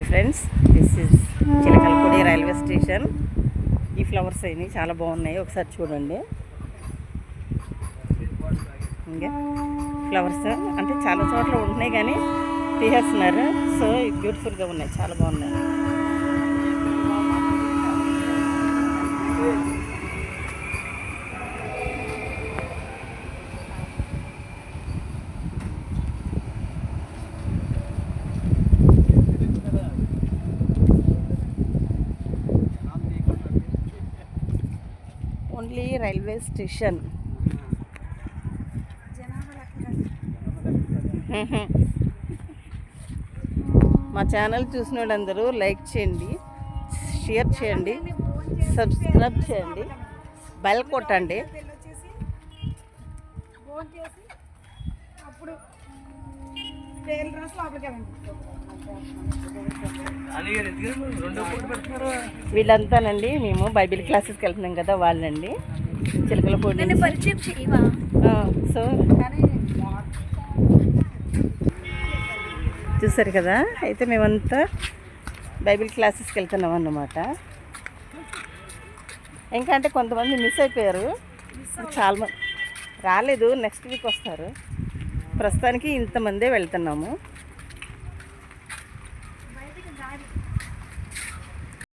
Friends, this is Chilakalapudi railway station. ఈ flowers అయినాయి, చాలా బాగున్నాయి, ఒకసారి చూడండి. ఇంకా ఫ్లవర్స్ అంటే చాలా చోట్ల ఉంటున్నాయి కానీ తీసేస్తున్నారు. సో బ్యూటిఫుల్గా ఉన్నాయి, చాలా బాగున్నాయి. Only railway station. మా ఛానల్ చూసిన వాళ్ళందరూ లైక్ చేయండి, షేర్ చేయండి, సబ్స్క్రైబ్ చేయండి, బెల్ కొట్టండి. వీళ్ళంతానండి మేము బైబిల్ క్లాసెస్కి వెళ్తున్నాం కదా, వాళ్ళండి చిలకలపూడి. సో చూసారు కదా, అయితే మేమంతా బైబిల్ క్లాసెస్కి వెళ్తున్నాం అన్నమాట. ఇంకా అంటే కొంతమంది మిస్ అయిపోయారు, చాలా మంది రాలేదు, నెక్స్ట్ వీక్ వస్తారు. ప్రస్తుతానికి ఇంతమందే వెళ్తున్నాము.